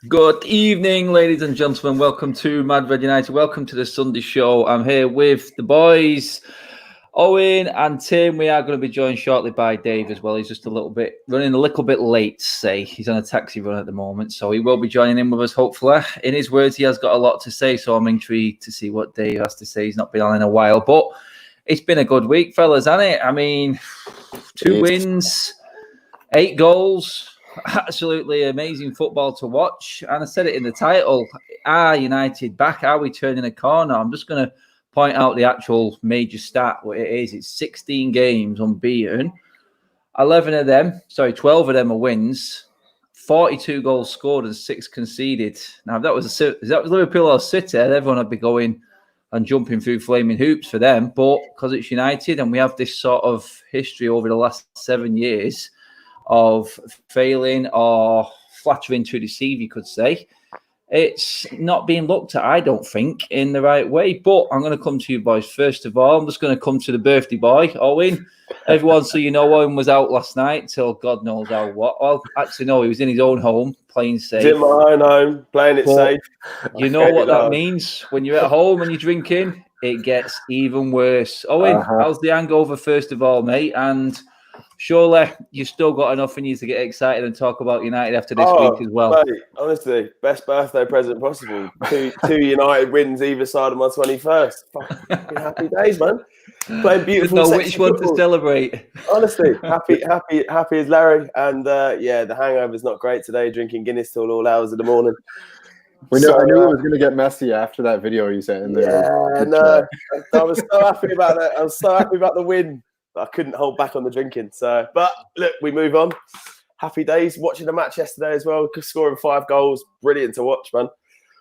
Good evening, ladies and gentlemen. Welcome to Mad Red United. Welcome to the Sunday show. I'm here with the boys, Owen and Tim. We are going to be joined shortly by Dave as well. He's just running a little bit late, say. He's on a taxi run at the moment, so he will be joining in with us, hopefully. In his words, he has got a lot to say, so I'm intrigued to see what Dave has to say. He's not been on in a while, but it's been a good week, fellas, hasn't it? I mean, 2 wins, 8 goals. Absolutely amazing football to watch. And I said it in the title, are United back? Are we turning a corner? I'm just going to point out the actual major stat, what it is. It's 16 games unbeaten. 12 of them are wins. 42 goals scored and 6 conceded. Now, if that was Liverpool or City, everyone would be going and jumping through flaming hoops for them. But because it's United and we have this sort of history over the last 7 years of failing or flattering to deceive, you could say, it's not being looked at, I don't think, in the right way. But I'm going to come to you boys first of all. I'm just going to come to the birthday boy, Owen. Everyone, so you know, Owen was out last night till God knows how what. Well, actually, no, he was in his own home playing safe. In my own home, playing it safe. You know what that means? When you're at home and you're drinking, it gets even worse. Owen, how's the hangover first of all, mate? And surely you've still got enough in you to get excited and talk about United after this week as well. Mate, honestly, best birthday present possible. Two United wins either side of my 21st. Fucking happy days, man. Playing beautiful. Know which one to celebrate. Honestly, happy as Larry. And the hangover's not great today. Drinking Guinness till all hours of the morning. I knew it was going to get messy after that video you sent in there. Yeah, no, I was so happy about that. I was so happy about the win. I couldn't hold back on the drinking. So, but look, we move on. Happy days. Watching the match yesterday as well. Scoring 5 goals. Brilliant to watch, man.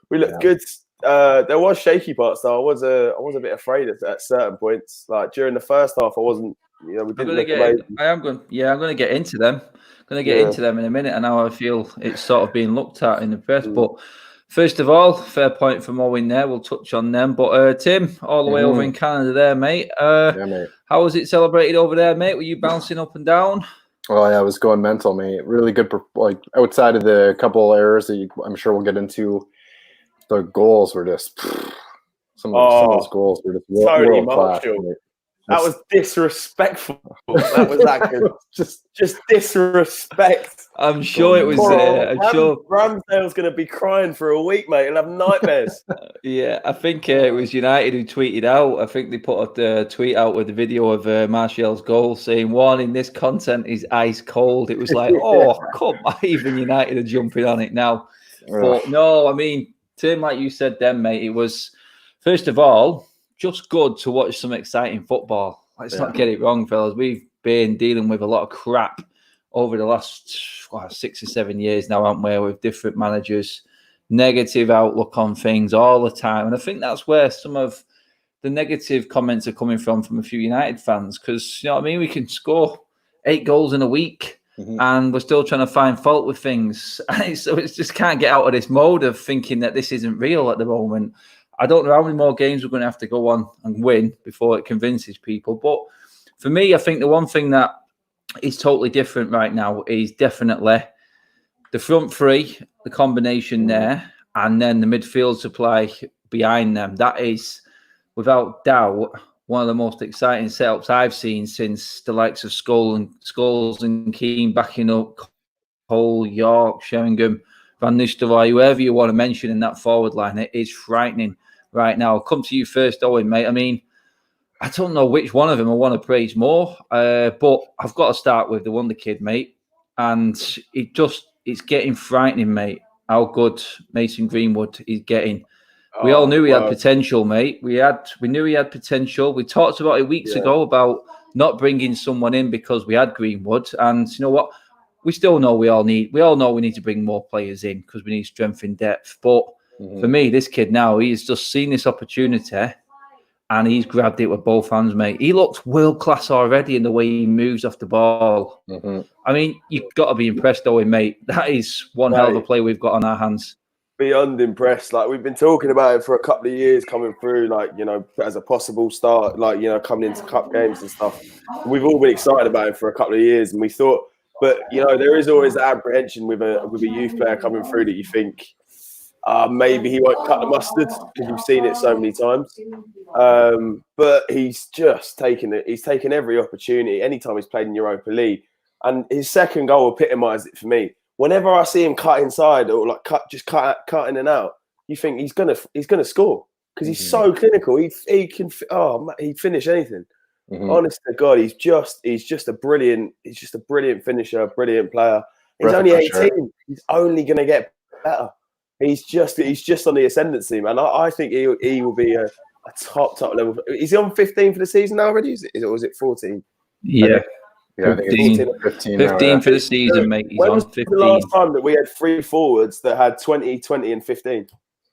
We looked good. There was shaky parts though. I was a bit afraid at certain points. Like during the first half, I wasn't. We didn't look amazing. I'm going to get into them. I'm going to get into them in a minute, and how I feel it's sort of being looked at in the press. But first of all, fair point from Owen there. We'll touch on them. But Tim, all the way over in Canada there, mate. Mate. How was it celebrated over there, mate? Were you bouncing up and down? Oh, yeah, I was going mental, mate. Really good, like, outside of the couple errors that I'm sure we'll get into, the goals were just, some of those goals were just Tony world-class. That was disrespectful. That was that good. just disrespect. I'm sure it was. Ramsdale's going to be crying for a week, mate. He'll have nightmares. Yeah, I think it was United who tweeted out. I think they put a tweet out with the video of Martial's goal saying, "Warning: this content is ice cold." It was like, oh, come on, even United are jumping on it now. But no, I mean, Tim, like you said, then, mate, it was first of all just good to watch some exciting football. Let's not get it wrong, fellas. We've been dealing with a lot of crap over the last 6 or 7 years now, haven't we? With different managers, negative outlook on things all the time. And I think that's where some of the negative comments are coming from a few United fans. Because, you know what I mean? We can score 8 goals in a week and we're still trying to find fault with things. So it's just can't get out of this mode of thinking that this isn't real at the moment. I don't know how many more games we're going to have to go on and win before it convinces people. But for me, I think the one thing that is totally different right now is definitely the front three, the combination there, and then the midfield supply behind them. That is, without doubt, one of the most exciting setups I've seen since the likes of Scholes and Keane backing up Cole, York, Sheringham, Van Nistelrooy, whoever you want to mention in that forward line. It is frightening right now. I'll come to you first, Owen, mate. I mean, I don't know which one of them I want to praise more, but I've got to start with the wonder kid, mate. And it's getting frightening, mate, how good Mason Greenwood is getting. We all knew he had potential, mate. We knew he had potential. We talked about it weeks ago about not bringing someone in because we had Greenwood. And you know what? We still know we all know we need to bring more players in because we need strength in depth. But for me, this kid now, he's just seen this opportunity and he's grabbed it with both hands, mate. He looks world class already in the way he moves off the ball. I mean, you've got to be impressed, Owen, mate. That is one hell of a play we've got on our hands. Beyond impressed. Like, we've been talking about it for a couple of years coming through, like, you know, as a possible start, like, you know, coming into cup games and stuff. We've all been excited about it for a couple of years, and we thought But there is always that apprehension with a youth player coming through that you think maybe he won't cut the mustard because you've seen it so many times. But he's just taken it. He's taken every opportunity anytime he's played in Europa League, and his second goal epitomised it for me. Whenever I see him cut inside or like cut in and out, you think he's gonna score because he's so clinical. He'd finish anything. Honest to God, he's just a brilliant finisher, brilliant player. He's only 18. He's only gonna get better. He's just on the ascendancy, man. I think he will be a top level. Is he on 15 for the season now already? Or was it 14? Yeah. I think it's 15 for the season, mate. He's when on was 15. The last time that we had 3 forwards that had 20, 20, and 15?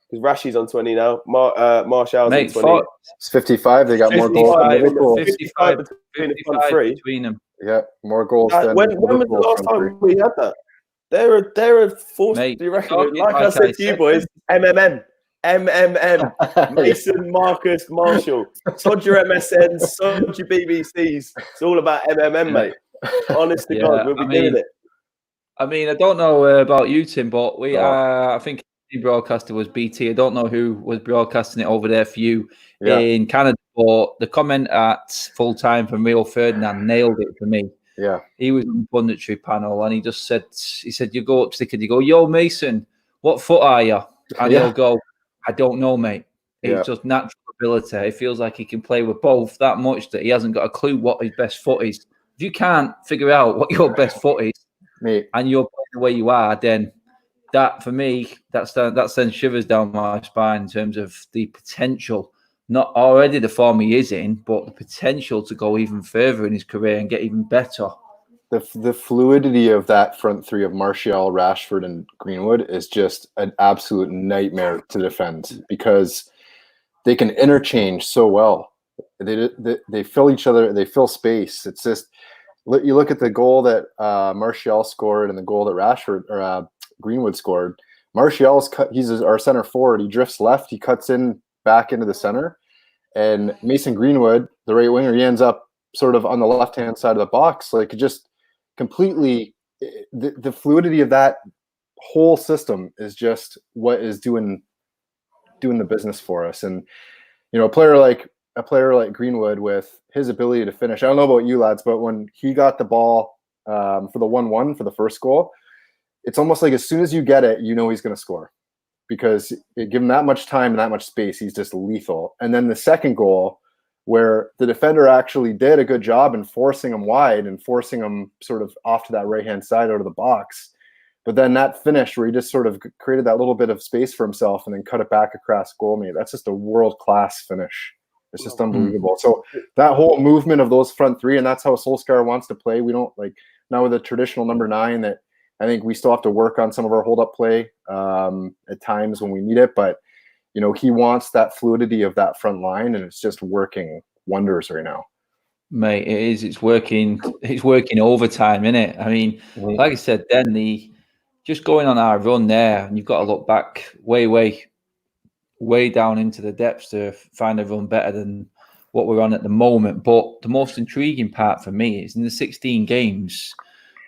Because Rashi's on 20 now. Martial's on 20. It's 55. They got more goals than Liverpool. 55 between the front three. Between them. Yeah, more goals than when was the last time we had that? They're a force. Do you reckon? Like I said to you boys, MMM. Mason, Marcus, Marshall. Sod your MSNs, sod your BBCs. It's all about MMM, mate. Honest to God, we'll be doing it. I mean, I don't know about you, Tim, but I think the broadcaster was BT. I don't know who was broadcasting it over there for you in Canada, but the comment at full time from Rio Ferdinand nailed it for me. Yeah, he was on the punditry panel and he said, you go up to the kid, you go, yo, Mason, what foot are you? And he'll go, I don't know, mate. It's just natural ability. It feels like he can play with both that much that he hasn't got a clue what his best foot is. If you can't figure out what your best foot is, mate, and you're playing the way you are, then that, for me, that sends shivers down my spine in terms of the potential. Not already the form he is in, but the potential to go even further in his career and get even better. The fluidity of that front three of Martial, Rashford, and Greenwood is just an absolute nightmare to defend because they can interchange so well. They fill each other. They fill space. It's just you look at the goal that Martial scored and the goal that Rashford or Greenwood scored. Martial's he's our center forward. He drifts left. He cuts in back into the center, and Mason Greenwood, the right winger, he ends up sort of on the left-hand side of the box. Like just completely, the fluidity of that whole system is just what is doing the business for us. And a player like Greenwood with his ability to finish. I don't know about you lads, but when he got the ball for the 1-1 for the first goal, it's almost like as soon as you get it, he's going to score. Because give him that much time and that much space, he's just lethal. And then the second goal, where the defender actually did a good job in forcing him wide and forcing him sort of off to that right-hand side out of the box. But then that finish where he just sort of created that little bit of space for himself and then cut it back across goalmate. That's just a world-class finish. It's just unbelievable. So that whole movement of those front three, and that's how Solskjaer wants to play. We don't now with a traditional number 9 that I think we still have to work on some of our hold-up play at times when we need it. But, he wants that fluidity of that front line, and it's just working wonders right now. Mate, it is. It's working overtime, innit? I mean, like I said, then just going on our run there, and you've got to look back way down into the depths to find a run better than what we're on at the moment. But the most intriguing part for me is in the 16 games,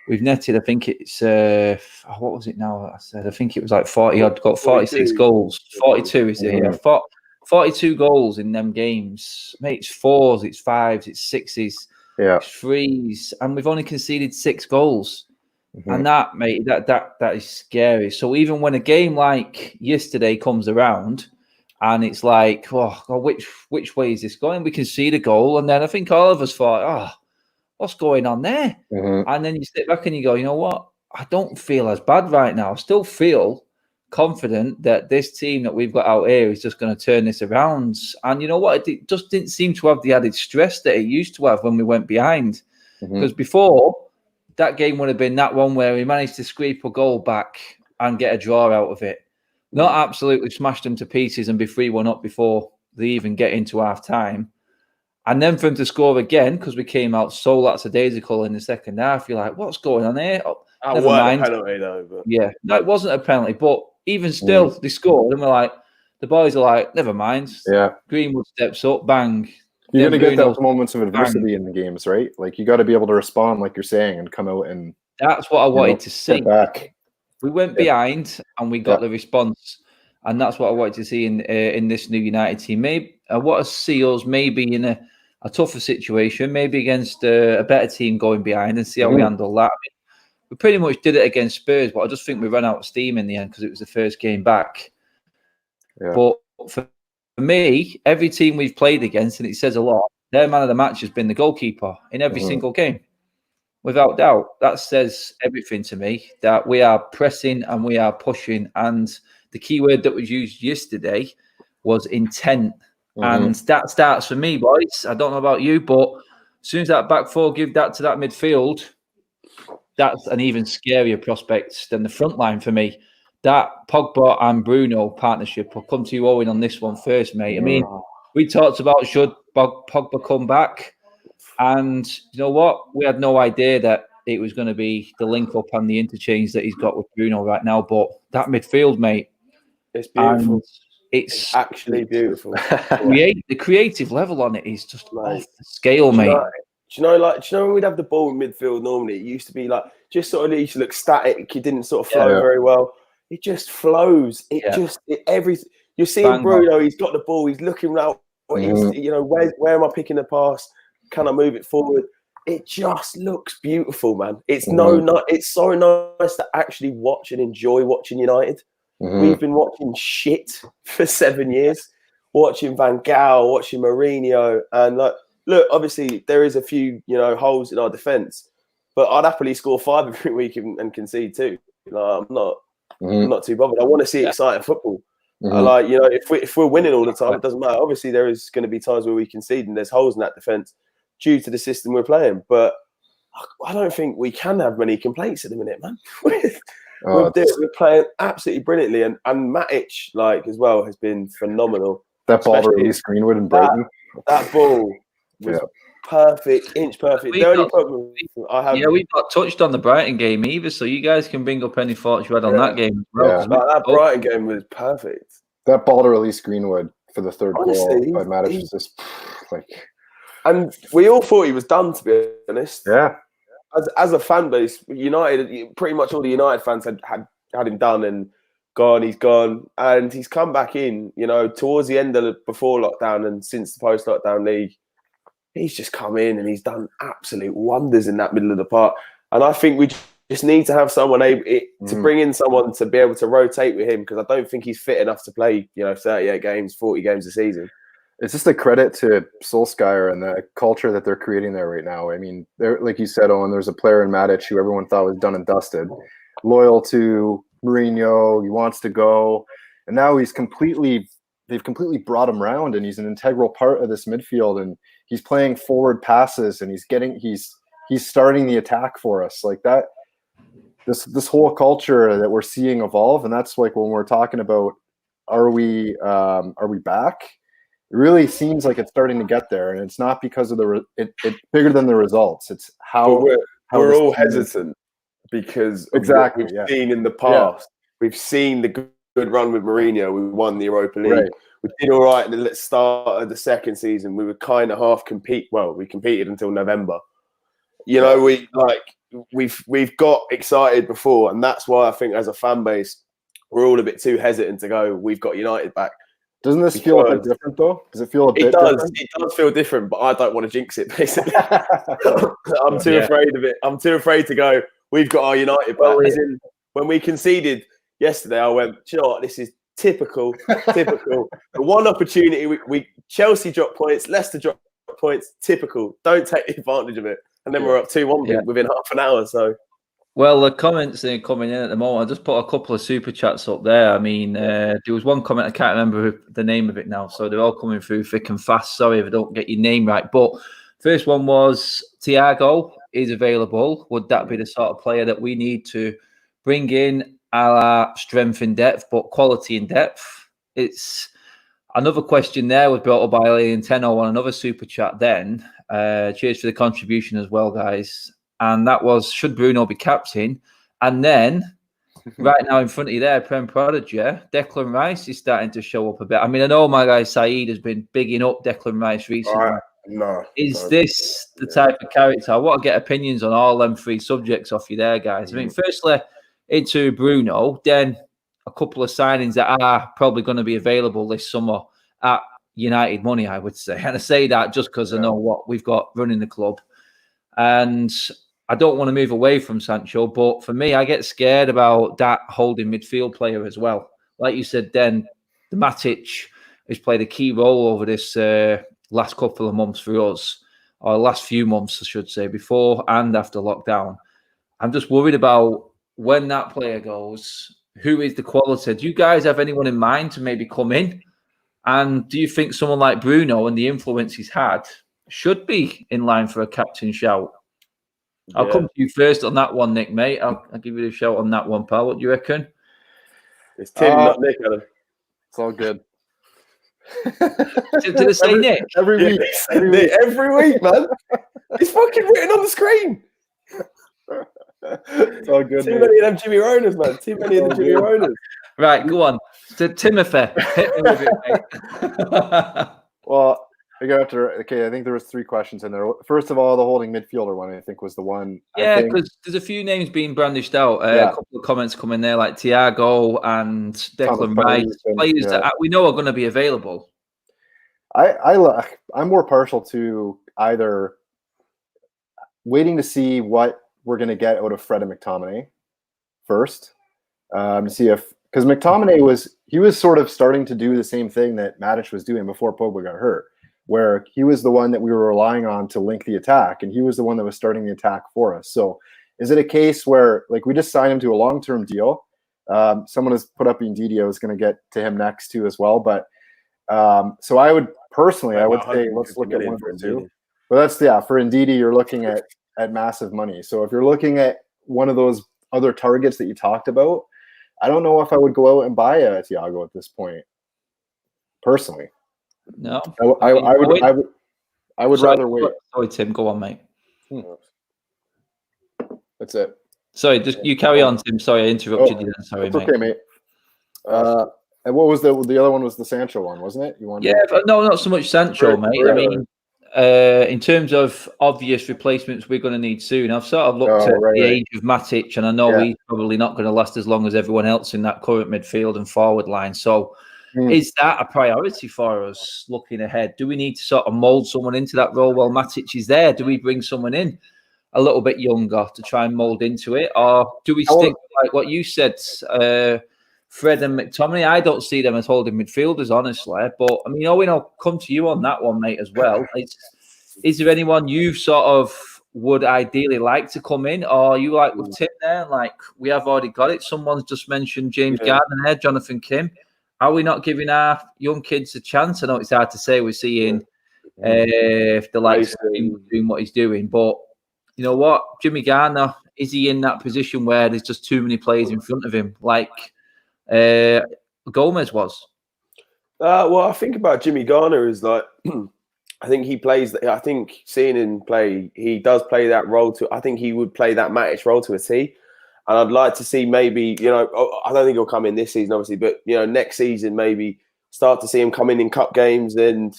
we've netted, I think it's, what was it now? I think it was like 40 odd, got 46 goals. 42 is it? Yeah. 42 goals in them games. Mate, it's 4s, it's 5s, it's 6s, it's 3s. And we've only conceded 6 goals. And that, mate, that is scary. So even when a game like yesterday comes around and it's like, oh, God, which way is this going? We concede a goal. And then I think all of us thought, what's going on there? And then you sit back and you go, you know what? I don't feel as bad right now. I still feel confident that this team that we've got out here is just going to turn this around. And you know what? It just didn't seem to have the added stress that it used to have when we went behind. Because before, that game would have been that one where we managed to scrape a goal back and get a draw out of it. Not absolutely smash them to pieces and be 3-1 up before they even get into half time. And then for him to score again, because we came out so lackadaisical in the second half, you're like, what's going on here? Never mind. A penalty, though. But... Yeah, no, it wasn't a penalty. But even still, they scored. And we're like, the boys are like, never mind. Yeah. Greenwood steps up, bang. You're going to get those moments of adversity in the games, right? Like, you got to be able to respond, like you're saying, and come out and That's what I wanted to see. Get back. We went behind and we got the response, and that's what I wanted to see in this new United team. Maybe I want to see us maybe in a tougher situation, maybe against a better team going behind, and see how we handle that. I mean, we pretty much did it against Spurs, but I just think we ran out of steam in the end because it was the first game back. Yeah. But for me, every team we've played against, and it says a lot, their man of the match has been the goalkeeper in every single game. Without doubt, that says everything to me, that we are pressing and we are pushing. And the key word that was used yesterday was intent. And that starts for me, boys. I don't know about you, but as soon as that back four give that to that midfield, that's an even scarier prospect than the front line for me. That Pogba and Bruno partnership, I'll come to you, Owen, on this one first, mate. I mean, we talked about should Pogba come back? And you know what? We had no idea that it was going to be the link-up and the interchange that he's got with Bruno right now. But that midfield, mate, it's beautiful. It's actually beautiful. The creative level on it is just off the scale, mate. Do you know when we'd have the ball in midfield normally? It used to be like just sort of used to look static. It didn't sort of flow very well. It just flows. Everything. You're seeing Bruno. He's got the ball. He's looking out. You know, where am I picking the pass? Can I move it forward? It just looks beautiful, man. It's it's so nice to actually watch and enjoy watching United. We've been watching shit for 7 years, watching Van Gaal, watching Mourinho, and look, obviously there is a few holes in our defence, but I'd happily score 5 every week and concede 2. I'm not too bothered. I want to see exciting football. If we're winning all the time, it doesn't matter. Obviously, there is going to be times where we concede and there's holes in that defence due to the system we're playing. But I don't think we can have many complaints at the minute, man. We're playing absolutely brilliantly, and Matic as well has been phenomenal. That ball to release Greenwood and Brighton. That ball was perfect, inch perfect. The only problem I have, we've not touched on the Brighton game either, so you guys can bring up any thoughts you had on that game as well. That Brighton game was perfect. That ball to release Greenwood for the third goal by Matic is just and we all thought he was done, to be honest. Yeah. As a fan base, United, pretty much all the United fans had him done and gone. He's gone, and he's come back in. Towards the end of before lockdown and since the post-lockdown league, he's just come in and he's done absolute wonders in that middle of the park. And I think we just need to have someone able to bring in someone to be able to rotate with him, because I don't think he's fit enough to play 38 games, 40 games a season. It's just a credit to Solskjaer and the culture that they're creating there right now. I mean, like you said, Owen, there's a player in Matic who everyone thought was done and dusted, loyal to Mourinho. He wants to go, and now they've completely brought him around, and he's an integral part of this midfield, and he's playing forward passes, and he's starting the attack for us like that. This whole culture that we're seeing evolve, and that's when we're talking about are we back? It really seems like it's starting to get there, and it's not because of it's bigger than the results. It's how we're all hesitant because of what we've seen in the past. We've seen the good run with Mourinho. We won the Europa League. Right. We did all right in the start of the second season. We were kind of half compete. Well, we competed until November. We've got excited before, and that's why I think as a fan base, we're all a bit too hesitant to go. We've got United back. Doesn't this feel a bit different, though? Does it feel a bit different? It does feel different, but I don't want to jinx it, basically. I'm too afraid of it. I'm too afraid to go, we've got our United back. When we conceded yesterday, I went, do you know what? This is typical. The one opportunity, Chelsea dropped points, Leicester dropped points, typical. Don't take advantage of it. And then we're up 2-1 within half an hour, so... Well, the comments are coming in at the moment. I just put a couple of super chats up there. I mean, there was one comment, I can't remember the name of it now, so they're all coming through thick and fast. Sorry if I don't get your name right. But first one was, Thiago is available. Would that be the sort of player that we need to bring in our strength in depth, but quality in depth? It's another question there was brought up by Alien Tenno on another super chat then. Cheers for the contribution as well, guys. And that was, should Bruno be captain? And then, right now in front of you there, Prem Prodigy, Declan Rice is starting to show up a bit. I mean, I know my guy Saeed has been bigging up Declan Rice recently. Right. No. Is this the type of character? I want to get opinions on all them three subjects off you there, guys. I mean, firstly, into Bruno, then a couple of signings that are probably going to be available this summer at United money, I would say. And I say that just because I know what we've got running the club. And I don't want to move away from Sancho, but for me, I get scared about that holding midfield player as well. Like you said, then the Matic has played a key role over this last couple of months for us, or last few months, I should say, before and after lockdown. I'm just worried about when that player goes, who is the quality? Do you guys have anyone in mind to maybe come in? And do you think someone like Bruno and the influence he's had should be in line for a captain shout? I'll come to you first on that one, Nick, mate. I'll give you a shout on that one, pal. What do you reckon? It's Tim, not Nick, Adam. It's all good. Did they say Nick? Every week. Every week, man. It's fucking written on the screen. It's all good. Too many of them Jimmy Roners, man. Too many of the Jimmy Roners. Right, go on. To Timothy. Hit me with it, mate. Well, I think there was 3 questions in there. First of all, the holding midfielder one, I think, was the one. Yeah, because there's a few names being brandished out. A couple of comments come in there, like Thiago and Declan Rice, players that we know are going to be available. I'm more partial to either waiting to see what we're going to get out of Fred and McTominay first, to see if, because McTominay was sort of starting to do the same thing that Matic was doing before Pogba got hurt, where he was the one that we were relying on to link the attack, and he was the one that was starting the attack for us. So is it a case where, like, we just signed him to a long-term deal? Someone has put up Ndidi. I was going to get to him next too as well, but so I would personally, I would say let's look at one of the two. But that's for Ndidi, you're looking at massive money. So if you're looking at one of those other targets that you talked about, I don't know if I would go out and buy a Thiago at this point, personally. No, I would rather wait. Sorry, Tim, go on, mate. That's it. Sorry, just you carry on, Tim. Sorry, I interrupted you then. Sorry, mate. Okay, mate. And what was the other one? Was the Sancho one, wasn't it? But no, not so much Sancho, mate. I mean, in terms of obvious replacements we're going to need soon, I've sort of looked at the age of Matic, and I know he's probably not going to last as long as everyone else in that current midfield and forward line. So is that a priority for us looking ahead? Do we need to sort of mould someone into that role while Matic is there? Do we bring someone in a little bit younger to try and mould into it? Or do we stick like what you said, Fred and McTominay? I don't see them as holding midfielders, honestly. But, I mean, Owen, I'll come to you on that one, mate, as well. Is there anyone you sort of would ideally like to come in? Or are you like with Tim there? Like, we have already got it. Someone's just mentioned James Gardner there, Jonathan Kim. Are we not giving our young kids a chance? I know it's hard to say. We're seeing if the likes of him doing what he's doing. But you know what? Jimmy Garner, is he in that position where there's just too many players in front of him, like Gomez was? Well, I think about Jimmy Garner is like, I think he plays. I think seeing him play, he does play that role to. I think he would play that Matic role to a T. And I'd like to see maybe, I don't think he'll come in this season, obviously, but next season maybe start to see him come in cup games and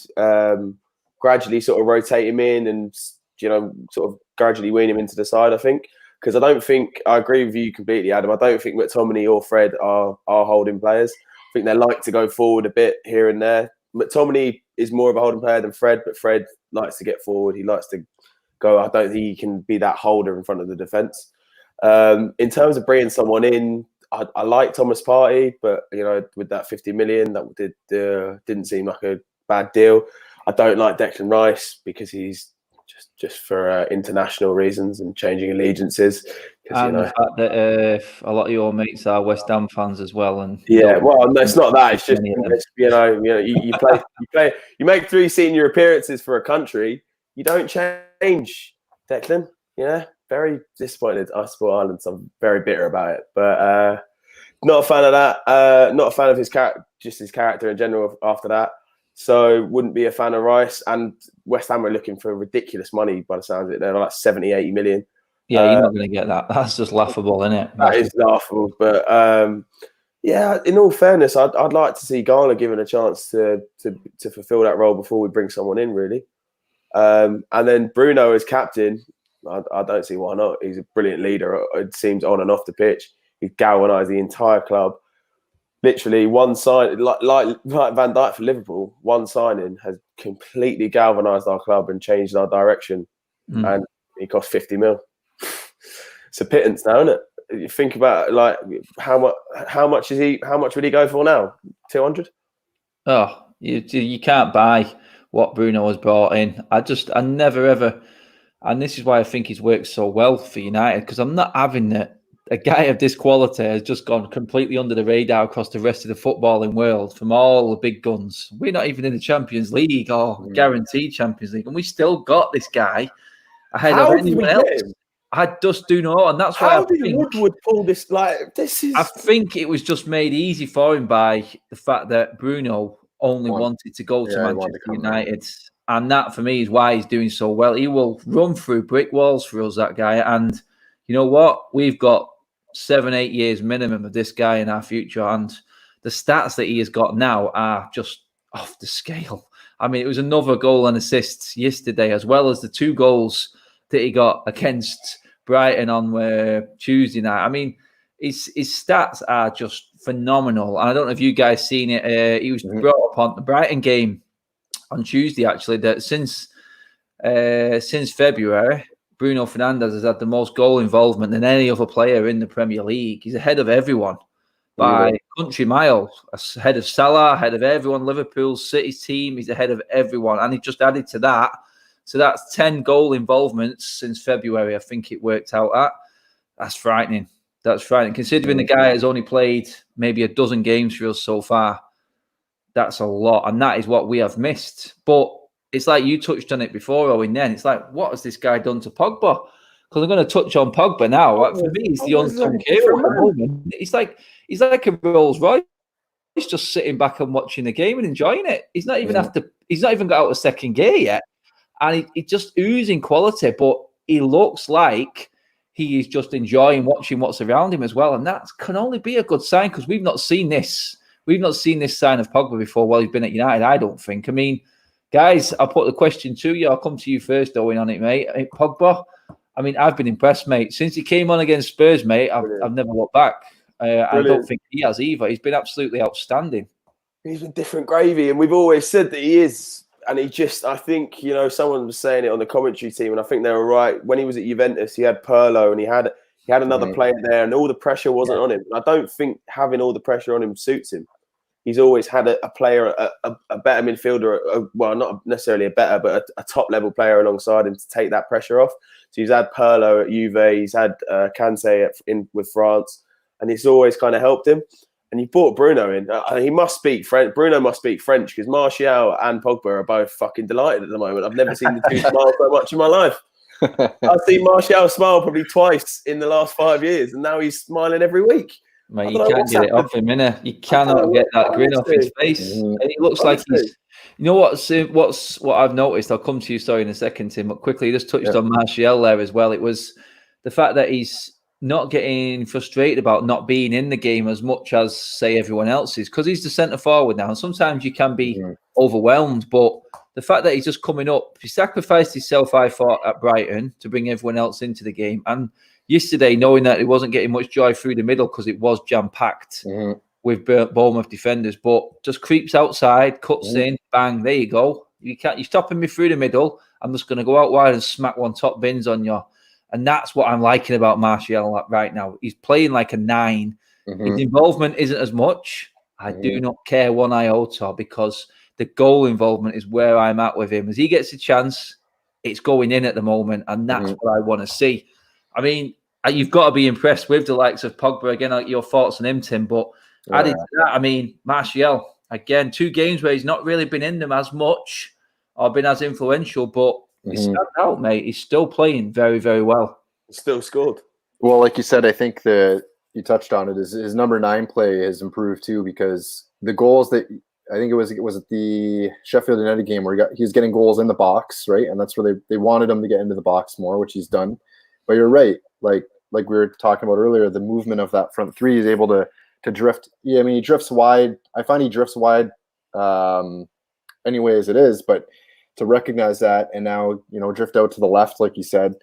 gradually sort of rotate him in and sort of gradually wean him into the side. I think. Because I agree with you completely, Adam. I don't think McTominay or Fred are holding players. I think they like to go forward a bit here and there. McTominay is more of a holding player than Fred, but Fred likes to get forward. He likes to go. I don't think he can be that holder in front of the defence. In terms of bringing someone in, I like Thomas Partey, but with that 50 million, that didn't seem like a bad deal. I don't like Declan Rice because he's just for international reasons and changing allegiances. And the fact that a lot of your mates are West Ham fans as well, and well, no, it's not that. It's just you make 3 senior appearances for a country. You don't change, Declan. Very disappointed. I support Ireland, so I'm very bitter about it. But not a fan of that. Not a fan of his character, just his character in general. After that. So wouldn't be a fan of Rice. And West Ham are looking for ridiculous money by the sounds of it. They're like 70, 80 million. Yeah, you're not going to get that. That's just laughable, isn't it? That is laughable. But in all fairness, I'd like to see Garner given a chance to fulfill that role before we bring someone in, really. And then Bruno as captain, I don't see why not. He's a brilliant leader. It seems on and off the pitch. He's galvanised the entire club. Literally one sign, like Van Dijk for Liverpool, one signing has completely galvanised our club and changed our direction. And he cost 50 mil. It's a pittance now, isn't it? You think about like how much would he go for now? 200? Oh, you can't buy what Bruno has brought in. I never ever, and this is why I think he's worked so well for United, because I'm not having that. A guy of this quality has just gone completely under the radar across the rest of the footballing world from all the big guns. We're not even in the Champions League or guaranteed Champions League, and we still got this guy ahead of anyone else. I just do know, and that's why how did Woodward pull this? Like this is. I think it was just made easy for him by the fact that Bruno only wanted to go to Manchester United, and that for me is why he's doing so well. He will run through brick walls for us, that guy, and you know what? We've got 7-8 years minimum of this guy in our future, and the stats that he has got now are just off the scale. I mean, it was another goal and assists yesterday, as well as the 2 goals that he got against Brighton on Tuesday night. I mean, his stats are just phenomenal. And I don't know if you guys seen it. He was brought up on the Brighton game on Tuesday, actually, that since February, Bruno Fernandes has had the most goal involvement than any other player in the Premier League. He's ahead of everyone by country mile, ahead of Salah, ahead of everyone, Liverpool, City's team. He's ahead of everyone. And he just added to that. So that's 10 goal involvements since February, I think it worked out at. That's frightening. That's frightening. Considering the guy has only played maybe a dozen games for us so far, that's a lot. And that is what we have missed. But it's like you touched on it before, Owen, then. It's like, what has this guy done to Pogba? Because I'm going to touch on Pogba now. For me, he's the unsung hero at the moment. He's like a Rolls Royce. He's just sitting back and watching the game and enjoying it. He's not even he's not even got out of second gear yet. And he's just oozing quality, but he looks like he is just enjoying watching what's around him as well. And that can only be a good sign, because we've not seen this. We've not seen this sign of Pogba before while he's been at United, I don't think. I mean, guys, I'll put the question to you. I'll come to you first, Owen, on it, mate. Pogba, I mean, I've been impressed, mate. Since he came on against Spurs, mate, I've never looked back. I don't think he has either. He's been absolutely outstanding. He's been different gravy, and we've always said that he is. And he just, I think, someone was saying it on the commentary team, and I think they were right. When he was at Juventus, he had Pirlo, and he had another player there, and all the pressure wasn't on him. And I don't think having all the pressure on him suits him. He's always had a player, a better midfielder, well, not necessarily a better, but a top-level player alongside him to take that pressure off. So he's had Pirlo at Juve, he's had Kante with France, and it's always kind of helped him. And you brought Bruno in. He must speak French. Bruno must speak French, because Martial and Pogba are both fucking delighted at the moment. I've never seen the two smile so much in my life. I've seen Martial smile probably twice in the last 5 years, and now he's smiling every week. Mate, you can't get it off him, innit? You cannot get that grin off his face. And he looks like he's... You know what I've noticed? I'll come to you, sorry, in a second, Tim, but quickly, you just touched on Martial there as well. It was the fact that he's not getting frustrated about not being in the game as much as, say, everyone else is, because he's the centre forward now. And sometimes you can be overwhelmed, but the fact that he's just coming up, he sacrificed himself, I thought, at Brighton to bring everyone else into the game. And yesterday, knowing that he wasn't getting much joy through the middle because it was jam-packed with Bournemouth defenders, but just creeps outside, cuts in, bang, there you go. You're stopping me through the middle. I'm just going to go out wide and smack one top bins on you. And that's what I'm liking about Martial right now. He's playing like a 9. His involvement isn't as much. I do not care one iota, because the goal involvement is where I'm at with him. As he gets a chance, it's going in at the moment, and that's what I want to see. I mean, you've got to be impressed with the likes of Pogba. Again, like your thoughts on him, Tim. But added to that, I mean, Martial, again, 2 games where he's not really been in them as much or been as influential, but he's standing out, mate. He's still playing very, very well. Still scored. Well, like you said, I think you touched on it, is his number 9 play has improved too, because the goals that I think it was at the Sheffield United game where he's getting goals in the box, right? And that's where they wanted him to get into the box more, which he's done. But you're right, like we were talking about earlier, the movement of that front 3 is able to drift. Yeah, I mean, he drifts wide. I find he drifts wide anyway as it is, but to recognize that and now, drift out to the left, like you said,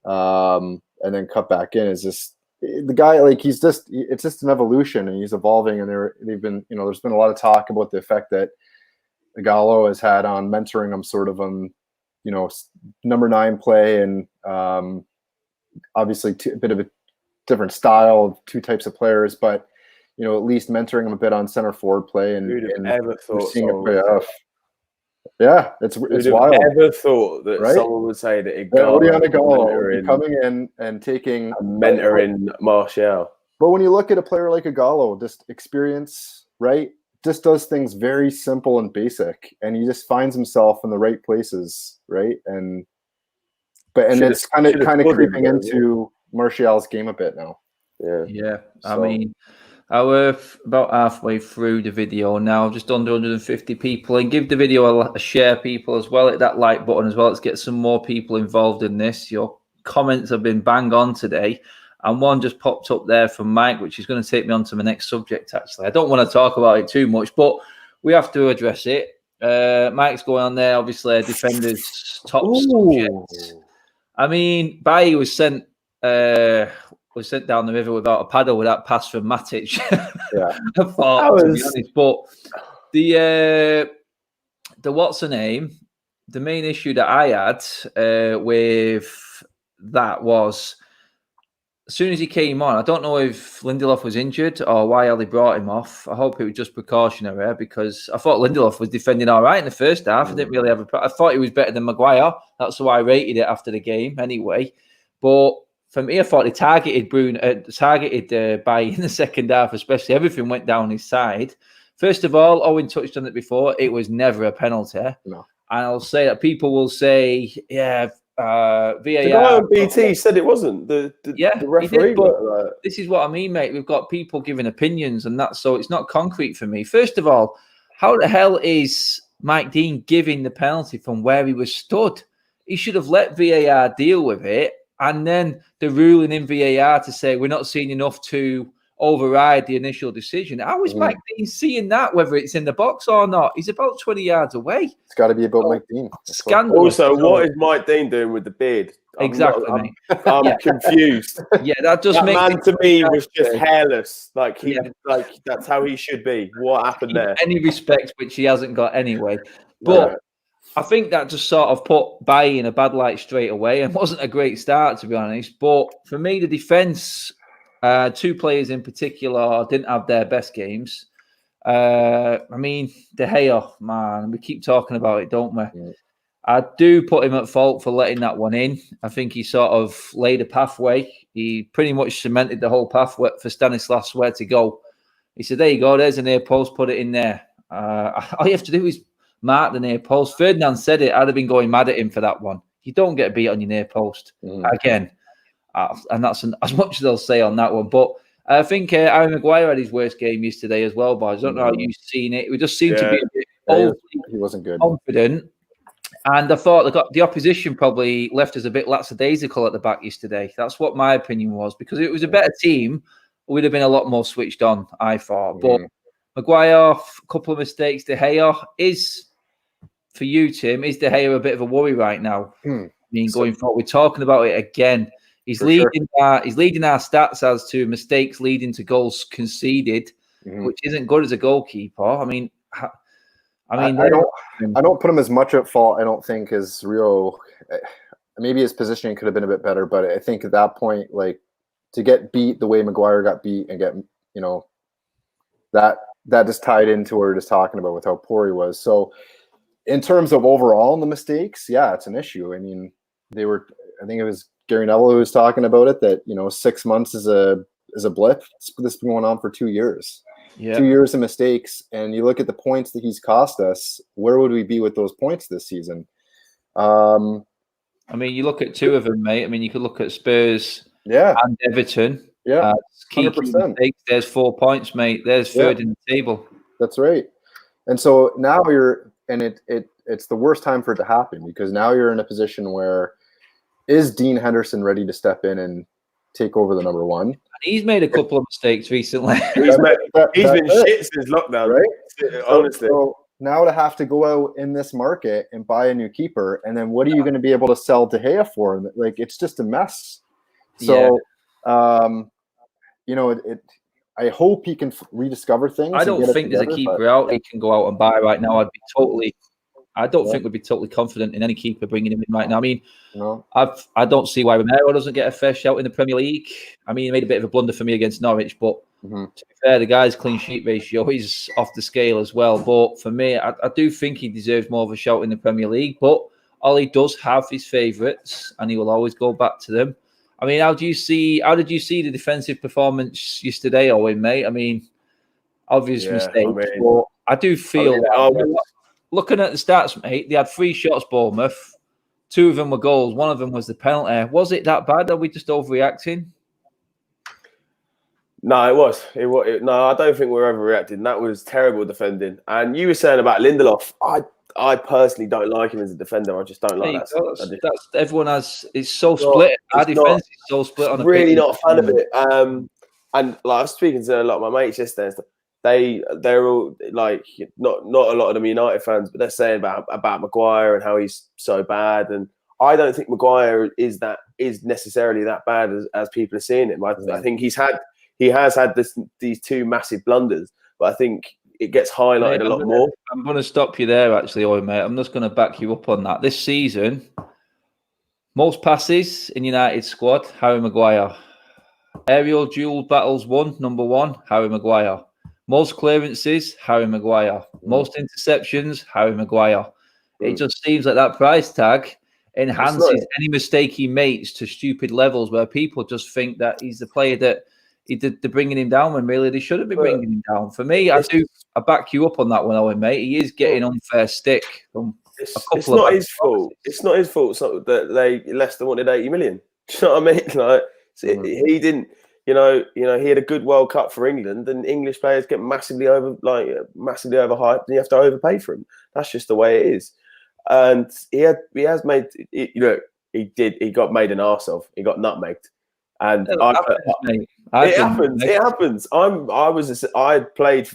and then cut back in is just the guy. Like it's just an evolution, and he's evolving. And they've been, there's been a lot of talk about the effect that Gallo has had on mentoring him, sort of on, number 9 play, and obviously a bit of a different style of 2 types of players, but at least mentoring him a bit on center forward play, and we're seeing it pay off. Yeah, it's wild. Ever thought that someone would say that Gallo coming in and taking mentoring Martial? But when you look at a player like Gallo, just experience, right? Just does things very simple and basic, and he just finds himself in the right places, right? And it's kind of creeping into Martial's game a bit now. Yeah. I mean, we're about halfway through the video now, just under 150 people, and give the video a share, people, as well. Hit that like button as well. Let's get some more people involved in this. Your comments have been bang on today, and one just popped up there from Mike, which is going to take me on to my next subject. Actually, I don't want to talk about it too much, but we have to address it. Mike's going on there, obviously, a defender's top subject. I mean, Bailly was sent down the river without a paddle with that pass from Matic. Yeah, I thought, to be honest. But the what's her name? The main issue that I had with that was, as soon as he came on, I don't know if Lindelof was injured or why they brought him off. I hope it was just precautionary, because I thought Lindelof was defending all right in the first half. I didn't really have I thought he was better than Maguire. That's why I rated it after the game anyway. But for me, I thought they targeted Bailly in the second half, especially. Everything went down his side. First of all, Owen touched on it before, it was never a penalty. No. And I'll say that people will say, VAR. The guy on BT said it wasn't. The referee. Did, but this is what I mean, mate. We've got people giving opinions, and that's so it's not concrete for me. First of all, how the hell is Mike Dean giving the penalty from where he was stood? He should have let VAR deal with it. And then the ruling in VAR to say we're not seeing enough to override the initial decision. How is Mike Dean seeing that, whether it's in the box or not? He's about 20 yards away. It's got to be about Mike Dean. Scandalous. Also, what is Mike Dean doing with the beard? I'm confused. Yeah, that just makes man to me was just hairless. Like that's how he should be. What happened there? Any respect, which he hasn't got anyway. But I think that just sort of put Bailly in a bad light straight away, and wasn't a great start, to be honest. But for me, the defence, 2 players in particular didn't have their best games. I mean, De Gea, man, we keep talking about it, don't we? Yeah. I do put him at fault for letting that one in. I think he sort of laid a pathway. He pretty much cemented the whole pathway for Stanislas where to go. He said, there you go, there's a near post, put it in there. All you have to do is mark the near post. Ferdinand said it. I'd have been going mad at him for that one. You don't get beat on your near post again. And that's as much as they'll say on that one. But I think Harry Maguire had his worst game yesterday as well, boys. I don't know how you've seen it. We just seemed to be a bit he wasn't good. Confident. And I thought the opposition probably left us a bit lackadaisical at the back yesterday. That's what my opinion was, because it was a better team. We'd have been a lot more switched on, I thought. But Maguire, a couple of mistakes. De Gea is, for you, Tim, is De Gea a bit of a worry right now? I mean, going forward, we're talking about it again. He's leading our stats as to mistakes leading to goals conceded, which isn't good as a goalkeeper. I mean, I don't put him as much at fault. I don't think as Rio. Maybe his positioning could have been a bit better, but I think at that point, like, to get beat the way Maguire got beat and get, that just tied into what we were just talking about with how poor he was. So in terms of overall the mistakes, yeah, it's an issue. I mean, I think it was Gary Neville who was talking about it, that 6 months is a blip. This has been going on for 2 years. Yeah. 2 years of mistakes, and you look at the points that he's cost us. Where would we be with those points this season? I mean, you look at 2 of them, mate. I mean, you could look at Spurs, and Everton. Yeah, key mistakes. There's 4 points, mate. There's third in the table. That's right. And so now it's the worst time for it to happen, because now you're in a position where, is Dean Henderson ready to step in and take over the number 1? He's made a couple of mistakes recently. He's been shit since lockdown, right? Honestly. now to have to go out in this market and buy a new keeper, and then what are you going to be able to sell De Gea for? Like, it's just a mess. So, you know, I hope he can rediscover things. I don't think there's a keeper out he can go out and buy right now. I don't think we'd be totally confident in any keeper bringing him in right now. I mean, I don't see why Romero doesn't get a fair shout in the Premier League. I mean, he made a bit of a blunder for me against Norwich, but to be fair, the guy's clean sheet ratio is off the scale as well. But for me, I do think he deserves more of a shout in the Premier League. But Ollie does have his favourites, and he will always go back to them. I mean, how did you see the defensive performance yesterday, Owen, mate? I mean, obvious mistakes, but I do feel looking at the stats, mate, they had 3 shots, Bournemouth. 2 of them were goals. 1 of them was the penalty. Was it that bad? Are we just overreacting? No, it was. No, I don't think we're overreacting. That was terrible defending. And you were saying about Lindelof. I personally don't like him as a defender. I just don't like that. That's everyone has. It's so split. Our defense is so split on. Really not a fan of it. And like I was speaking to a lot of my mates yesterday and stuff. They're all like not a lot of them United fans, but they're saying about Maguire and how he's so bad. And I don't think Maguire is necessarily that bad as people are seeing him. I think he has had these 2 massive blunders, but I think it gets highlighted a lot more. I'm going to stop you there, actually, Owen, mate. I'm just going to back you up on that. This season, most passes in United squad, Harry Maguire. Aerial duel battles won, number 1, Harry Maguire. Most clearances, Harry Maguire. Most interceptions, Harry Maguire. It just seems like that price tag enhances any mistake he makes to stupid levels where people just think that he's the player that they're bringing him down when really they shouldn't be bringing him down. For me, I back you up on that one, Owen, mate. He is getting unfair stick from a couple It's not his fault. It's not his fault that Leicester wanted 80 million. Do you know what I mean? Like, he didn't. You know, he had a good World Cup for England, and English players get massively overhyped, and you have to overpay for them. That's just the way it is. And he has made. He got made an arse of. He got nutmegged, and it happens. I played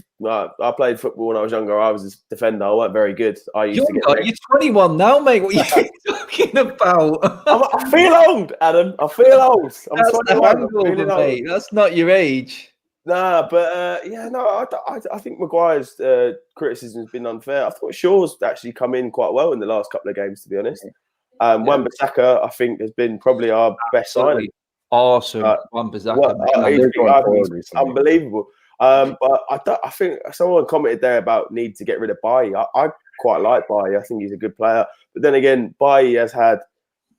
football when I was younger. I was a defender. I wasn't very good. You're 21 now, mate. What are you talking about? I feel old, Adam. I feel old. I'm 21. Mate. That's not your age. Nah, but I think Maguire's criticism has been unfair. I thought Shaw's actually come in quite well in the last couple of games, to be honest. Wan-Bissaka, I think, has been probably our best signing. Awesome, Wan-Bissaka. He's unbelievable. But I think someone commented there about need to get rid of Bailly. I quite like Bailly. I think he's a good player. But then again, Bailly has had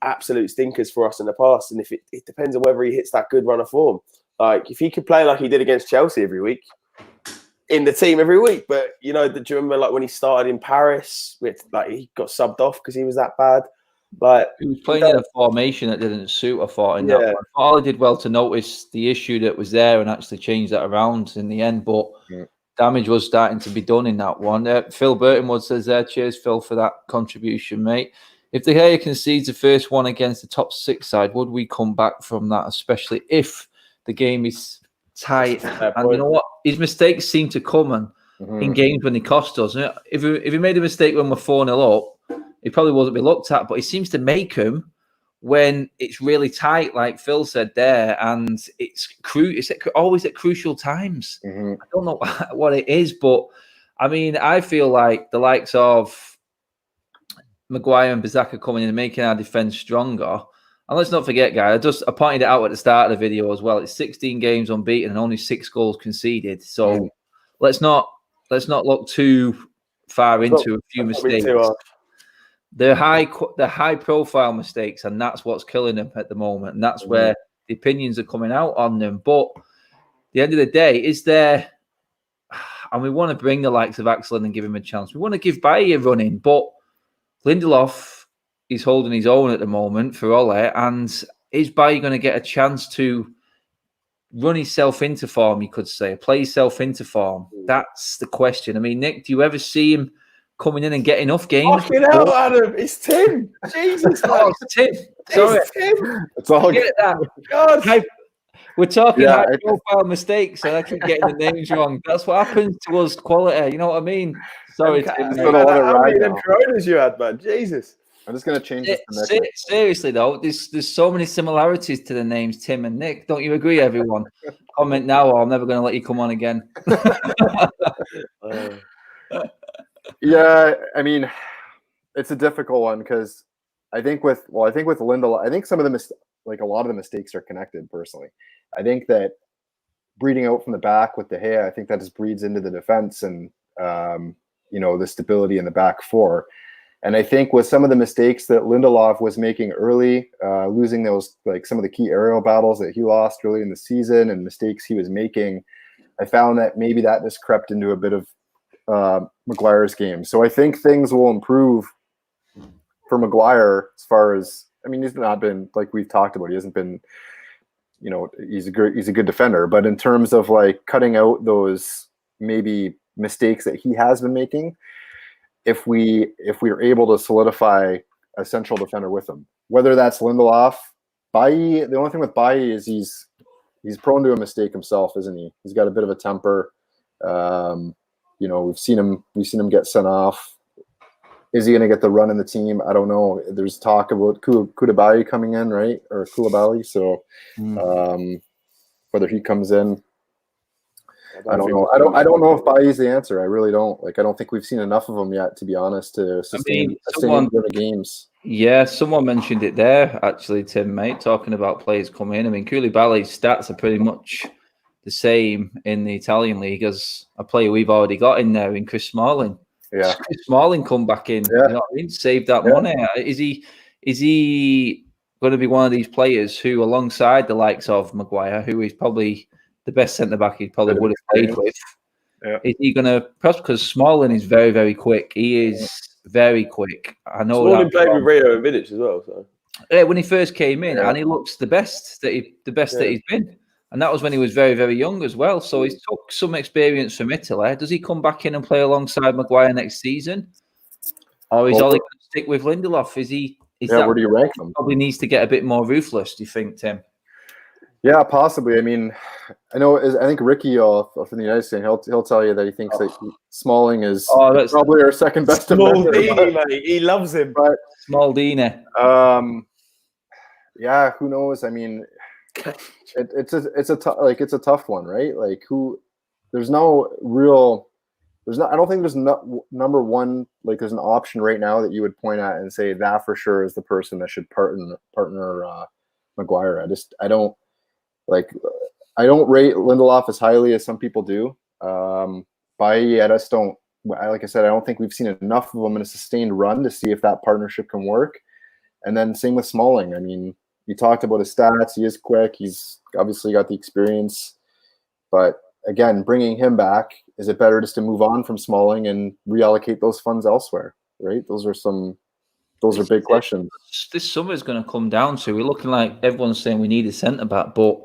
absolute stinkers for us in the past, and if it depends on whether he hits that good run of form. Like, if he could play like he did against Chelsea every week, in the team every week. But, do you remember, like, when he started in Paris, he got subbed off because he was that bad? Like, he was playing in a formation that didn't suit, I thought, in that one. All I did well to notice the issue that was there and actually change that around in the end. But damage was starting to be done in that one. Phil Burtonwood says there, cheers, Phil, for that contribution, mate. If De Gea concedes the first one against the top 6 side, would we come back from that, especially if the game is tight? And you know what? His mistakes seem to come in games when they cost us. If he made a mistake when we're 4-0 up, he probably wasn't be looked at, but he seems to make them when it's really tight, like Phil said there, and it's always at crucial times. I don't know what it is, but I mean, I feel like the likes of Maguire and Bissaka coming in and making our defence stronger. And let's not forget, guys, I pointed it out at the start of the video as well. It's 16 games unbeaten and only 6 goals conceded. So let's not look too far into a few mistakes. They're high profile mistakes, and that's what's killing them at the moment. And that's where the opinions are coming out on them. But at the end of the day, and we want to bring the likes of Axel and give him a chance. We want to give Bailly a run in, but Lindelof is holding his own at the moment for Ole. And is Bailly going to get a chance to run himself into form, you could say, play himself into form? That's the question. I mean, Nick, do you ever see him coming in and getting enough games? Fucking hell, Adam. It's Tim. Jesus. It's Tim. Sorry. It's Tim. It's all Get that. God. We're talking Yeah, high-profile mistakes, and I keep getting the names wrong. That's what happens to us quality. You know what I mean? Sorry, Tim. just gonna let it How ride many of them now. Coronas you had, man? Jesus. I'm just gonna change this to Nick. Seriously though, there's so many similarities to the names Tim and Nick. Don't you agree, everyone? Comment now, or I'm never going to let you come on again. Yeah, I mean, it's a difficult one because I think with Lindelof, I think some of the a lot of the mistakes are connected. Personally, I think that breeding out from the back with De Gea, I think that just breeds into the defense and the stability in the back four. And I think with some of the mistakes that Lindelof was making early, losing those some of the key aerial battles that he lost early in the season and mistakes he was making, I found that maybe that just crept into a bit of Maguire's game. So I think things will improve for Maguire as far as, I mean, he's not been, like we've talked about, he hasn't been, he's a good defender, but in terms of cutting out those maybe mistakes that he has been making, if we are able to solidify a central defender with him, whether that's Lindelof, Bailly. The only thing with Bailly is he's prone to a mistake himself, isn't he? He's got a bit of a temper. We've seen him get sent off. Is he going to get the run in the team? I don't know. There's talk about Koulibaly coming in, right? Or Koulibaly. So whether he comes in, I don't know. I don't know if Bailly's the answer. I really don't. I don't think we've seen enough of him yet, to be honest, to sustain the games. Yeah, someone mentioned it there, actually, Tim, mate, talking about players coming in. I mean, Koulibaly's stats are pretty much the same in the Italian league as a player we've already got in there in Chris Smalling. Yeah. Chris Smalling come back in, yeah. You know what I mean? Save that money. Is he going to be one of these players who, alongside the likes of Maguire, who is probably the best centre-back he probably would have played with, is he going to, perhaps because Smalling is very, very quick. He is very quick. I know Smalling played with Rio and Vidic as well. So. Yeah, when he first came in, and he looks the best that he's been. And that was when he was very, very young as well. So he's took some experience from Italy. Does he come back in and play alongside Maguire next season? Or is Ollie going to stick with Lindelof? Where do you rank him? Probably needs to get a bit more ruthless, do you think, Tim? Yeah, possibly. I mean, I think Ricky from the United States, he'll tell you that he thinks that Smalling is probably our second best defender. Mate. He loves him. But Maldini. Yeah, who knows? I mean, it's a tough one, right? There's no real. I don't think there's number one. There's an option right now that you would point at and say that for sure is the person that should partner Maguire. I don't rate Lindelof as highly as some people do. Bailly, I just don't. Like I said, I don't think we've seen enough of them in a sustained run to see if that partnership can work. And then same with Smalling. I mean, you talked about his stats. He is quick. He's obviously got the experience. But again, bringing him back, is it better just to move on from Smalling and reallocate those funds elsewhere? Right? Those are big questions. This summer is going to come down to, we're looking like everyone's saying we need a centre-back, but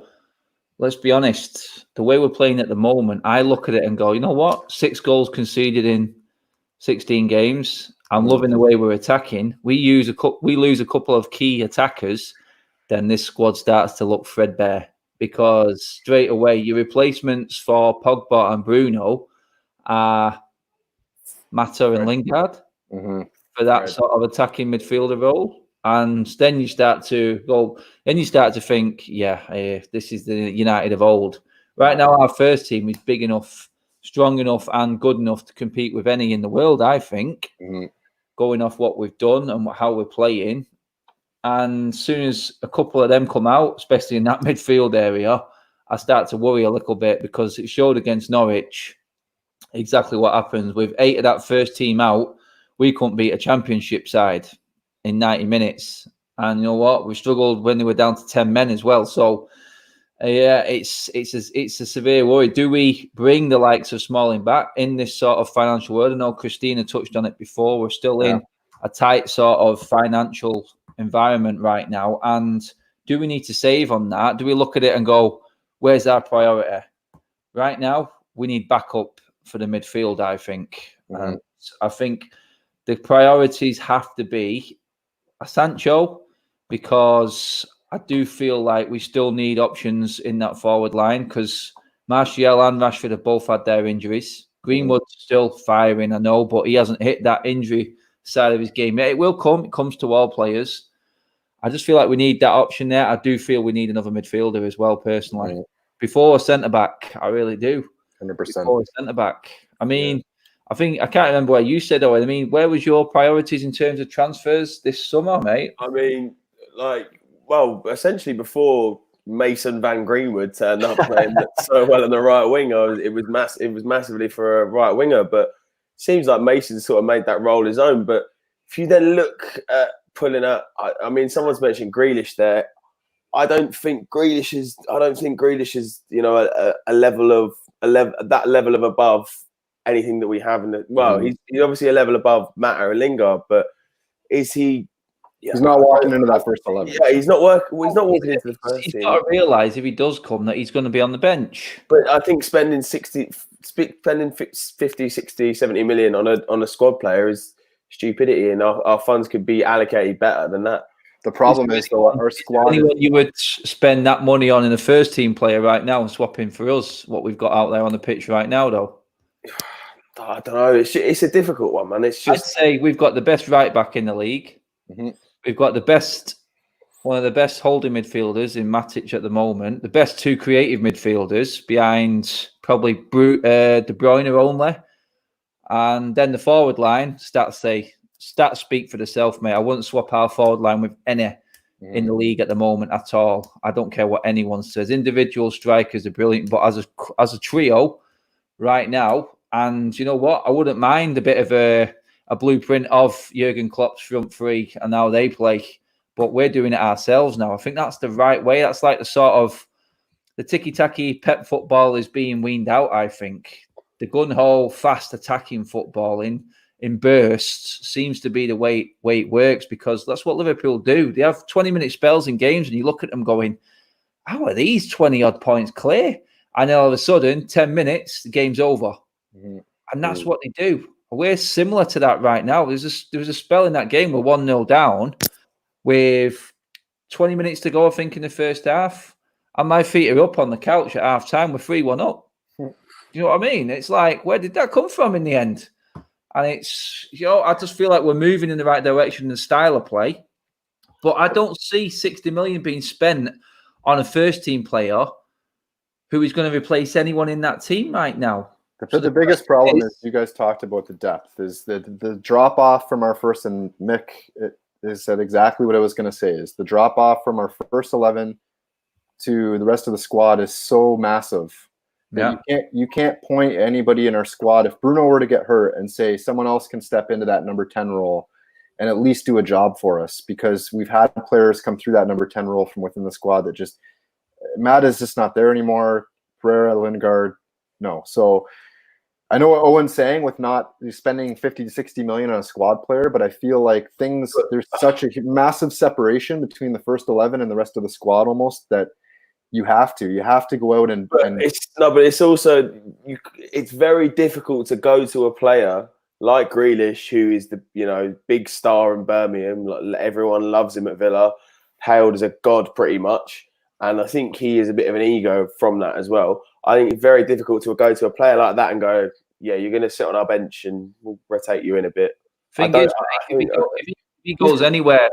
let's be honest, the way we're playing at the moment, I look at it and go, you know what? 6 goals conceded in 16 games. I'm loving the way we're attacking. We lose a couple of key attackers, then this squad starts to look threadbare because straight away your replacements for Pogba and Bruno are Mata and Lingard for that sort of attacking midfielder role. And then you start to think, this is the United of old. Right now, our first team is big enough, strong enough, and good enough to compete with any in the world, I think, going off what we've done and how we're playing. And as soon as a couple of them come out, especially in that midfield area, I start to worry a little bit because it showed against Norwich exactly what happens. With 8 of that first team out, we couldn't beat a championship side in 90 minutes. And you know what? We struggled when they were down to 10 men as well. So, it's a severe worry. Do we bring the likes of Smalling back in this sort of financial world? I know Christina touched on it before. We're still in a tight sort of financial environment right now. And do we need to save on that? Do we look at it and go, where's our priority? Right now, we need backup for the midfield, I think. And I think the priorities have to be a Sancho, because I do feel like we still need options in that forward line because Martial and Rashford have both had their injuries. Greenwood's still firing, I know, but he hasn't hit that injury side of his game yet. It will come. It comes to all players. I just feel like we need that option there. I do feel we need another midfielder as well, personally. Before a centre-back, I really do. 100%. Before a centre-back. I mean, I can't remember what you said, though. I mean, where was your priorities in terms of transfers this summer, mate? I mean, essentially before Mason Van Greenwood turned up playing so well on the right wing, it was massively for a right winger, but it seems like Mason sort of made that role his own. But if you then look at pulling out, I mean, someone's mentioned Grealish there. I don't think Grealish is a level above anything that we have in the he's obviously a level above Mata and Lingard, but is he? Yeah, he's not walking into that first 11. Yeah, he's not walking into the first team. He's got to realise if he does come that he's going to be on the bench. But I think spending 50, 60, 70 million on a squad player is stupidity, and our funds could be allocated better than that. The problem is, though, our squad. Anyone you would spend that money on in a first team player right now and swap in for us, what we've got out there on the pitch right now, though? I don't know. It's a difficult one, man. It's just. I'd say we've got the best right back in the league. Mm-hmm. We've got one of the best holding midfielders in Matic at the moment. The best two creative midfielders behind probably De Bruyne only, and then the forward line. Stats speak for themselves, mate. I wouldn't swap our forward line with any in the league at the moment at all. I don't care what anyone says. Individual strikers are brilliant, but as a trio right now, and you know what? I wouldn't mind a bit of a blueprint of Jurgen Klopp's front three and how they play, but we're doing it ourselves now. I think that's the right way. That's like the sort of the ticky-tacky pep football is being weaned out, I think. The gun-ho, fast attacking football in bursts seems to be the way it works, because that's what Liverpool do. They have 20-minute spells in games and you look at them going, how are these 20-odd points clear? And then all of a sudden, 10 minutes, the game's over. And that's what they do. We're similar to that right now. There was a spell in that game we're 1-0 down with 20 minutes to go, I think, in the first half. And my feet are up on the couch at half time. We're 3-1 up. You know what I mean? It's like, where did that come from in the end? And it's, I just feel like we're moving in the right direction in the style of play. But I don't see 60 million being spent on a first team player who is going to replace anyone in that team right now. The biggest problem is you guys talked about the depth. Is the drop off from our first, and Mick said exactly what I was going to say. Is the drop off from our first 11 to the rest of the squad is so massive. Yeah, you can't point anybody in our squad. If Bruno were to get hurt and say someone else can step into that number 10 role and at least do a job for us, because we've had players come through that number 10 role from within the squad that just Matt is just not there anymore. Pereira, Lingard, no. So I know what Owen's saying with not spending 50 to 60 million on a squad player, but I feel like there's such a massive separation between the first 11 and the rest of the squad almost that you have to go out and. It's also it's very difficult to go to a player like Grealish, who is the big star in Birmingham. Like, everyone loves him at Villa, hailed as a god pretty much, and I think he is a bit of an ego from that as well. I think it's very difficult to go to a player like that and go, yeah, you're going to sit on our bench and we'll rotate you in a bit. If he goes anywhere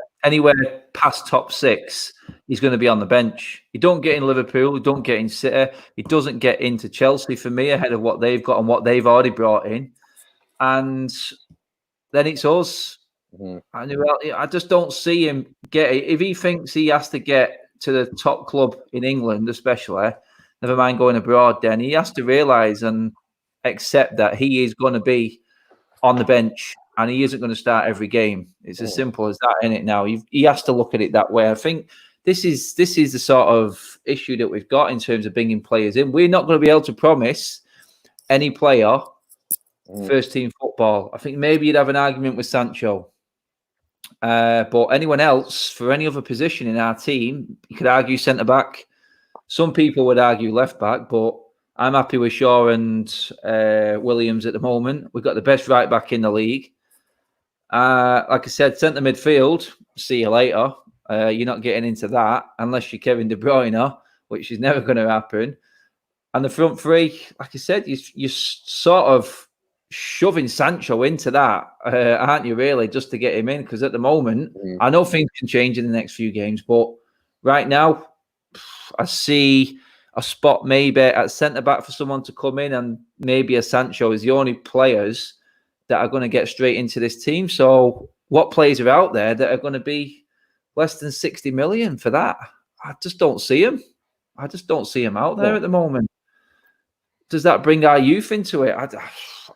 past top 6, he's going to be on the bench. He don't get in Liverpool, he don't get in City, he doesn't get into Chelsea for me ahead of what they've got and what they've already brought in. And then it's us. And I just don't see him get it. If he thinks he has to get to the top club in England, especially, never mind going abroad, then he has to realise and accept that he is going to be on the bench and he isn't going to start every game. It's as simple as that, isn't it? Now he has to look at it that way. I think this is the sort of issue that we've got in terms of bringing players in. We're not going to be able to promise any player first team football. I think maybe you'd have an argument with Sancho, but anyone else for any other position in our team, you could argue centre back. Some people would argue left back, but I'm happy with Shaw and Williams at the moment. We've got the best right back in the league. Like I said, centre midfield, see you later. You're not getting into that unless you're Kevin De Bruyne, which is never going to happen. And the front three, like I said, you're sort of shoving Sancho into that, aren't you, really, just to get him in? Because at the moment, I know things can change in the next few games, but right now, I see a spot maybe at centre-back for someone to come in, and maybe a Sancho is the only players that are going to get straight into this team. So what players are out there that are going to be less than 60 million for that? I just don't see them. I just don't see them out there at the moment. Does that bring our youth into it?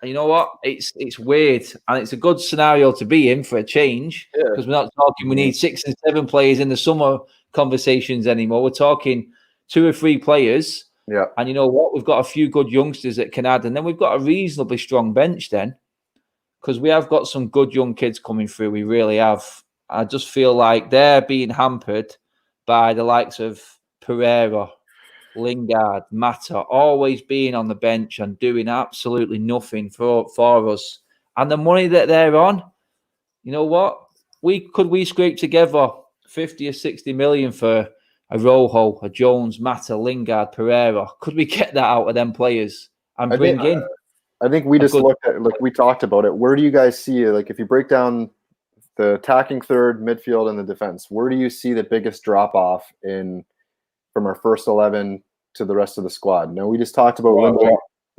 You know what? It's weird, and it's a good scenario to be in for a change, because we're not talking we need 6 and 7 players in the summer conversations anymore. We're talking 2 or 3 players. Yeah. And you know what? We've got a few good youngsters that can add, and then we've got a reasonably strong bench then, because we have got some good young kids coming through. We really have. I just feel like they're being hampered by the likes of Pereira, Lingard, Mata, always being on the bench and doing absolutely nothing for us. And the money that they're on, you know what? We scrape together 50 or 60 million for a Rojo, a Jones, Mata, Lingard, Pereira. Could we get that out of them players and bring in? I think we just looked at, like we talked about it. Where do you guys see, like, if you break down the attacking third, midfield, and the defense, where do you see the biggest drop off from our first 11 to the rest of the squad? No, we just talked about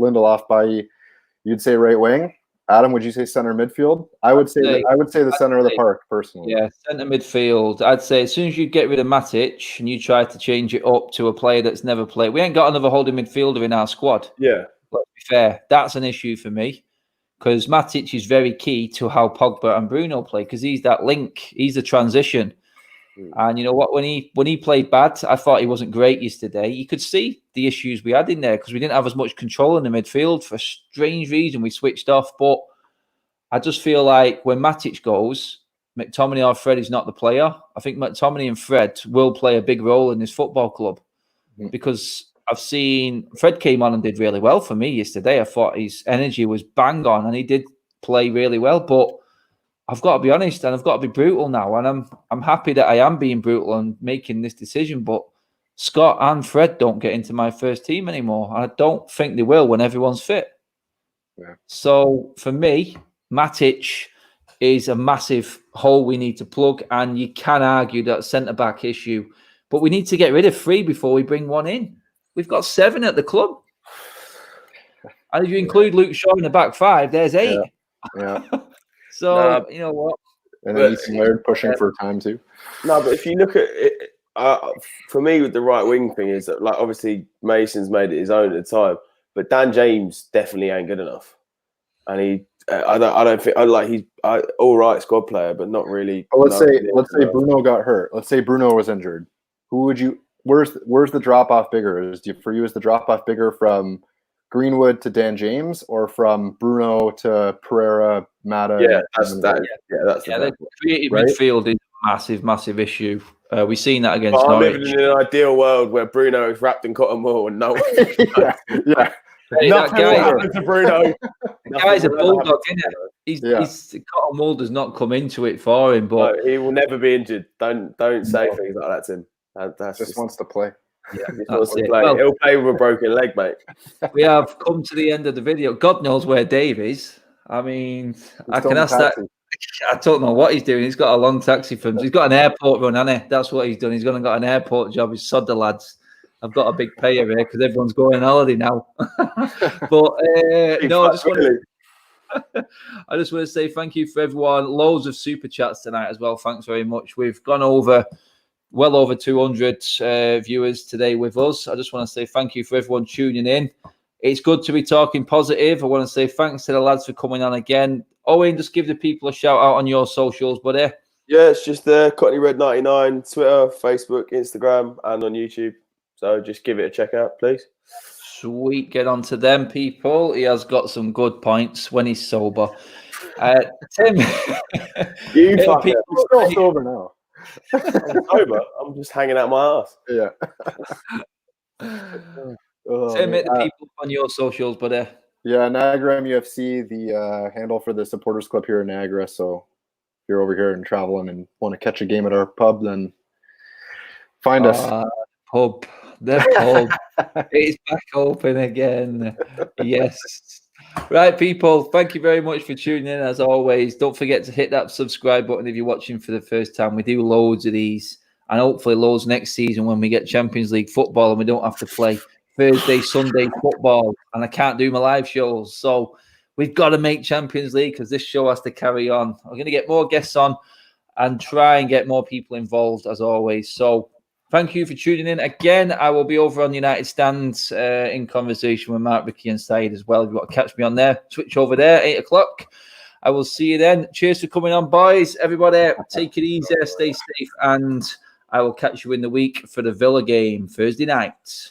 Lindelof. By you'd say right wing. Adam, would you say center midfield? I would say the center of the park personally. Yeah, center midfield. I'd say as soon as you get rid of Matic and you try to change it up to a player that's never played, we ain't got another holding midfielder in our squad. Yeah, let's be fair. That's an issue for me, because Matic is very key to how Pogba and Bruno play, because he's that link, he's the transition. And you know what? When he played bad, I thought he wasn't great yesterday. You could see the issues we had in there because we didn't have as much control in the midfield. For a strange reason, we switched off. But I just feel like when Matic goes, McTominay or Fred is not the player. I think McTominay and Fred will play a big role in this football club, because I've seen Fred came on and did really well for me yesterday. I thought his energy was bang on and he did play really well. But I've got to be honest, and I've got to be brutal now. And I'm happy that I am being brutal and making this decision. But Scott and Fred don't get into my first team anymore. And I don't think they will when everyone's fit. Yeah. So for me, Matic is a massive hole we need to plug. And you can argue that centre-back issue. But we need to get rid of 3 before we bring 1 in. We've got 7 at the club. And if you include Luke Shaw in the back 5, there's 8. Yeah. So, you know what? And then Ethan Laird pushing for time too. No, but if you look at it, for me, with the right wing thing is that, like, obviously Mason's made it his own at the time, but Dan James definitely ain't good enough. And I don't think he's all right squad player, but not really. But let's say Bruno got hurt. Let's say Bruno was injured. Who would you? Where's the drop off bigger? For you, is the drop off bigger from Greenwood to Dan James, or from Bruno to Pereira, Mata? Yeah, that's the creative midfield is a massive issue. We've seen that against I'm Norwich. living in an ideal world where Bruno is wrapped in cotton wool and no one. Hey, nothing will happen to Bruno. The guy's a bulldog, isn't it? Cotton wool does not come into it for him, but no, he will never be injured. Don't say things like that to him. That's just wants to play. Yeah, he'll play with a broken leg, mate. We have come to the end of the video. God knows where Dave is. I mean, I can ask that. I don't know what he's doing. He's got a long taxi from. He's got an airport run, hasn't he? That's what he's done. He's gone and got an airport job. He's sod the lads. I've got a big payer here because everyone's going on holiday now. But no, I just want to say thank you for everyone. Loads of super chats tonight as well. Thanks very much. We've gone over. Well over 200 viewers today with us. I just want to say thank you for everyone tuning in. It's good to be talking positive. I want to say thanks to the lads for coming on again. Owen, just give the people a shout out on your socials, buddy. Yeah, it's just Courtney Red 99, Twitter, Facebook, Instagram, and on YouTube. So just give it a check out, please. Sweet, get on to them, people. He has got some good points when he's sober. Tim, you fucker. I'm still sober now. I'm sober. I'm just hanging out my ass. Yeah. Tim, hit the people on your socials, buddy. Yeah, Niagara MUFC, the handle for the supporters club here in Niagara. So if you're over here and traveling and want to catch a game at our pub, then Find us. Pub. The pub. It's back open again. Yes. Right, people. Thank you very much for tuning in. As always, don't forget to hit that subscribe button if you're watching for the first time. We do loads of these, and hopefully loads next season when we get Champions League football and we don't have to play Thursday, Sunday football, and I can't do my live shows. So we've got to make Champions League because this show has to carry on. We're going to get more guests on and try and get more people involved as always. So thank you for tuning in. Again, I will be over on United Stands in conversation with Mark, Ricky and Said as well. If you want to catch me on there, switch over there, 8 o'clock. I will see you then. Cheers for coming on, boys. Everybody, take it easy, stay safe, and I will catch you in the week for the Villa game Thursday night.